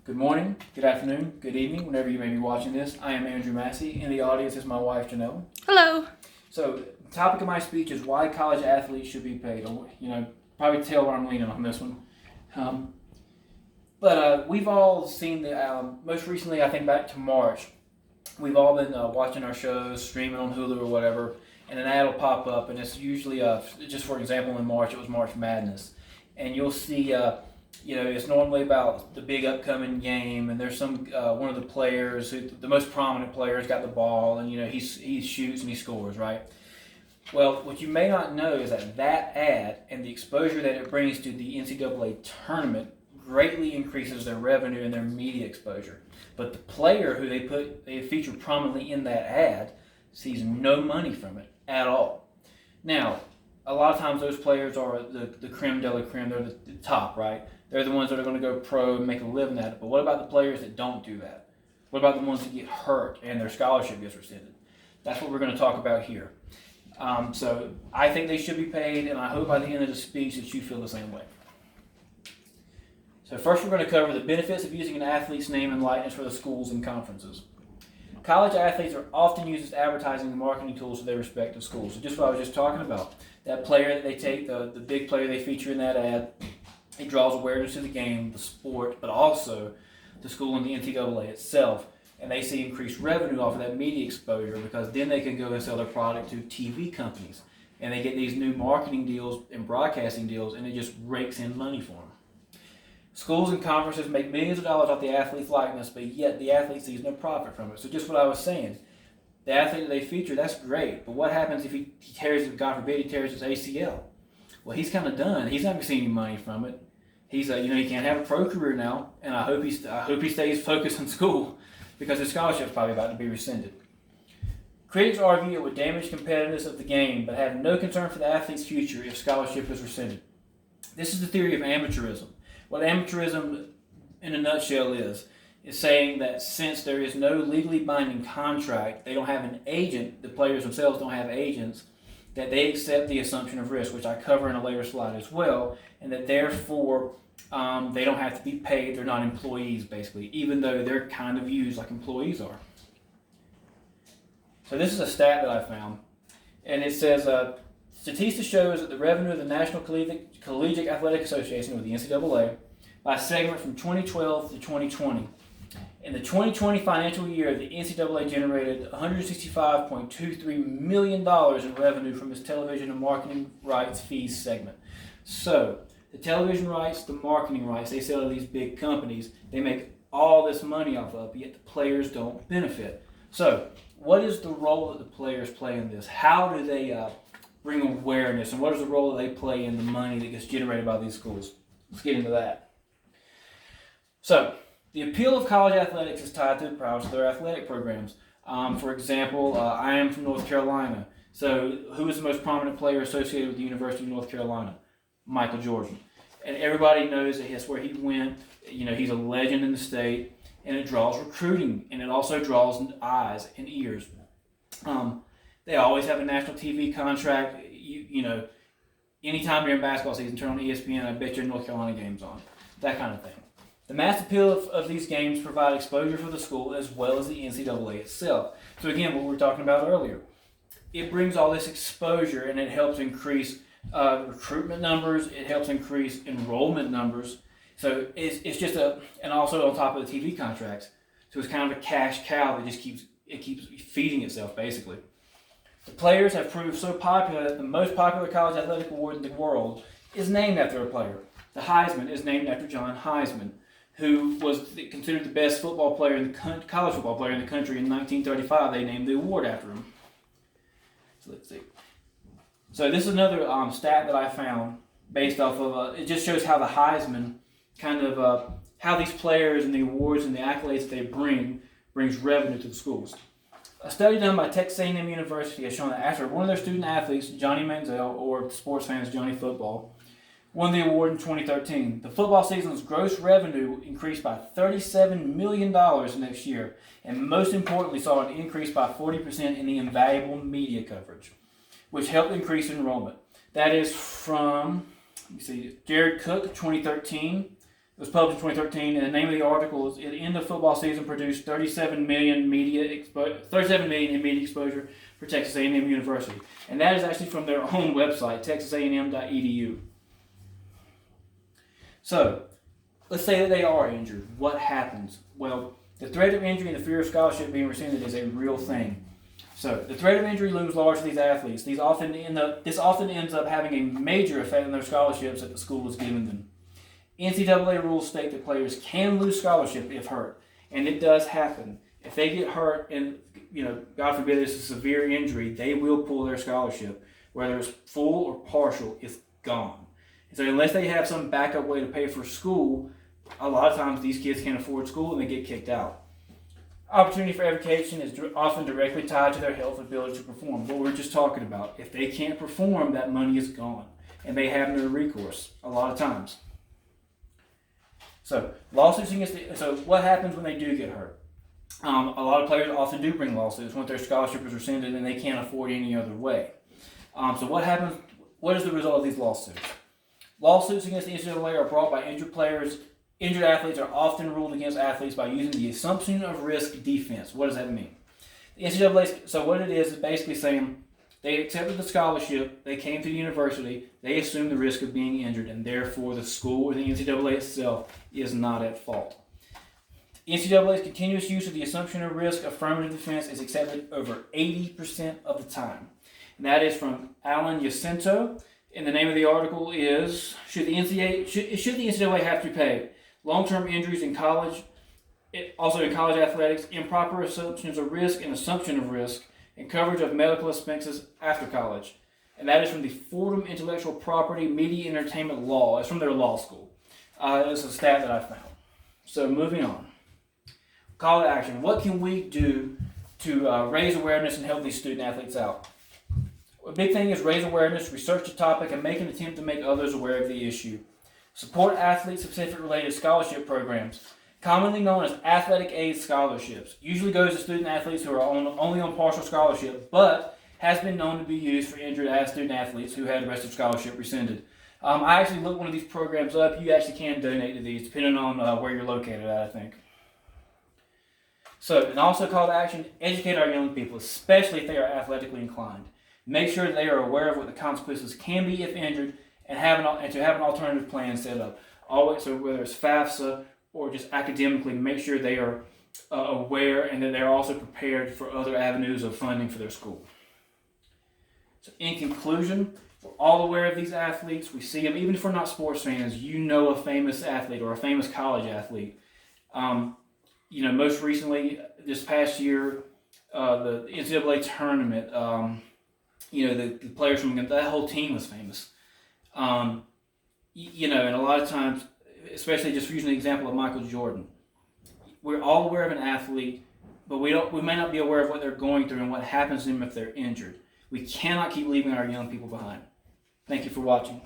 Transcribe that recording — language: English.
Good morning, good afternoon, good evening, whenever you may be watching this. I am Andrew Massey. In the audience is my wife, Janelle. Hello. So, the topic of my speech is why college athletes should be paid. Probably tell where I'm leaning on this one. But we've all seen most recently, I think back to March, we've all been watching our shows, streaming on Hulu or whatever, and an ad will pop up, and it's usually, just for example, in March, it was March Madness. And you'll see, it's normally about the big upcoming game, and there's some one of the players, the most prominent player, has got the ball, and he shoots and he scores, right? Well, what you may not know is that ad and the exposure that it brings to the NCAA tournament greatly increases their revenue and their media exposure. But the player who they feature prominently in that ad sees no money from it at all. Now, a lot of times those players are the creme de la creme. They're the top, right? They're the ones that are going to go pro and make a living at it. But what about the players that don't do that? What about the ones that get hurt and their scholarship gets rescinded? That's what we're going to talk about here. So I think they should be paid, and I hope by the end of the speech that you feel the same way. So first we're going to cover the benefits of using an athlete's name and likeness for the schools and conferences. College athletes are often used as advertising and marketing tools for their respective schools. So just what I was just talking about, that player that they take, the big player they feature in that ad, it draws awareness to the game, the sport, but also the school and the NCAA itself. And they see increased revenue off of that media exposure because then they can go and sell their product to TV companies. And they get these new marketing deals and broadcasting deals, and it just rakes in money for them. Schools and conferences make millions of dollars off the athlete's likeness, but yet the athlete sees no profit from it. So just what I was saying, the athlete that they feature, that's great. But what happens if he tears, God forbid, he tears his ACL? Well, he's kind of done. He's not going to see any money from it. He's, he can't have a pro career now, and I hope he stays focused in school because his scholarship's probably about to be rescinded. Critics argue it would damage competitiveness of the game, but have no concern for the athlete's future if scholarship is rescinded. This is the theory of amateurism. What amateurism, in a nutshell, is saying that since there is no legally binding contract, they don't have an agent, the players themselves don't have agents, that they accept the assumption of risk, which I cover in a later slide as well, and that therefore they don't have to be paid, they're not employees basically, even though they're kind of used like employees are. So this is a stat that I found, and it says, Statista shows that the revenue of the National Collegiate Athletic Association, or the NCAA, by segment from 2012 to 2020. In the 2020 financial year, the NCAA generated $165.23 million in revenue from its television and marketing rights fees segment. So, the television rights, the marketing rights, they sell to these big companies. They make all this money off of, yet the players don't benefit. So, what is the role that the players play in this? How do they bring awareness, and what is the role that they play in the money that gets generated by these schools? Let's get into that. So, the appeal of college athletics is tied to the prowess of their athletic programs. For example, I am from North Carolina. So, who is the most prominent player associated with the University of North Carolina? Michael Jordan. And everybody knows that that's where he went. He's a legend in the state, and it draws recruiting, and it also draws eyes and ears. They always have a national TV contract. Anytime during basketball season, turn on ESPN, I bet your North Carolina game's on. That kind of thing. The mass appeal of these games provide exposure for the school as well as the NCAA itself. So again, what we were talking about earlier, it brings all this exposure and it helps increase recruitment numbers. It helps increase enrollment numbers. So it's just and also on top of the TV contracts. So it's kind of a cash cow that just keeps feeding itself basically. The players have proved so popular that the most popular college athletic award in the world is named after a player. The Heisman is named after John Heisman, who was considered the best football player college football player in the country in 1935. They named the award after him. So let's see. So this is another stat that I found based off of, it just shows how the Heisman kind of, how these players and the awards and the accolades that they brings revenue to the schools. A study done by Texas A&M University has shown that after one of their student athletes, Johnny Manziel, or sports fans Johnny Football, won the award in 2013, the football season's gross revenue increased by $37 million next year, and most importantly saw an increase by 40% in the invaluable media coverage, which helped increase enrollment. That is from, Jared Cook, 2013, was published in 2013, and the name of the article is, "At the end of football season produced 37 million in media exposure for Texas A&M University." And that is actually from their own website, texasam.edu. So, let's say that they are injured. What happens? Well, the threat of injury and the fear of scholarship being rescinded is a real thing. So, the threat of injury looms large to these athletes. This often ends up having a major effect on their scholarships that the school has given them. NCAA rules state that players can lose scholarship if hurt, and it does happen. If they get hurt and, God forbid it's a severe injury, they will pull their scholarship. Whether it's full or partial, it's gone. And so unless they have some backup way to pay for school, a lot of times these kids can't afford school and they get kicked out. Opportunity for education is often directly tied to their health and ability to perform. What we were just talking about. If they can't perform, that money is gone, and they have no recourse a lot of times. So what happens when they do get hurt? A lot of players often do bring lawsuits when their scholarship is rescinded and they can't afford any other way. So what happens? What is the result of these lawsuits? Lawsuits against the NCAA are brought by injured players. Injured athletes are often ruled against athletes by using the assumption of risk defense. What does that mean? The NCAA. So what it is basically saying they accepted the scholarship, they came to the university, they assumed the risk of being injured, and therefore the school or the NCAA itself is not at fault. The NCAA's continuous use of the assumption of risk affirmative defense is accepted over 80% of the time. And that is from Alan Jacinto, and the name of the article is, Should the NCAA have to pay long-term injuries in college, also in college athletics, improper assumptions of risk and assumption of risk, and coverage of medical expenses after college? And that is from the Fordham Intellectual Property Media Entertainment Law. It's from their law school. It's a stat that I found. So moving on. Call to action. What can we do to raise awareness and help these student athletes out? A big thing is raise awareness, research the topic, and make an attempt to make others aware of the issue. Support athlete-specific related scholarship programs, commonly known as athletic aid scholarships. Usually goes to student athletes who are only on partial scholarship, but has been known to be used for injured student athletes who had the rest of scholarship rescinded. I actually looked one of these programs up. You actually can donate to these depending on where you're located at, I think. So, and also call to action, educate our young people, especially if they are athletically inclined. Make sure that they are aware of what the consequences can be if injured, and to have an alternative plan set up. Always, so whether it's FAFSA or just academically, make sure they are aware and that they're also prepared for other avenues of funding for their school. So in conclusion, we're all aware of these athletes. We see them, even if we're not sports fans, a famous athlete or a famous college athlete. Most recently, this past year, the NCAA tournament, the players from that whole team was famous. And a lot of times, especially just using the example of Michael Jordan, we're all aware of an athlete, but we may not be aware of what they're going through and what happens to them if they're injured. We cannot keep leaving our young people behind. Thank you for watching.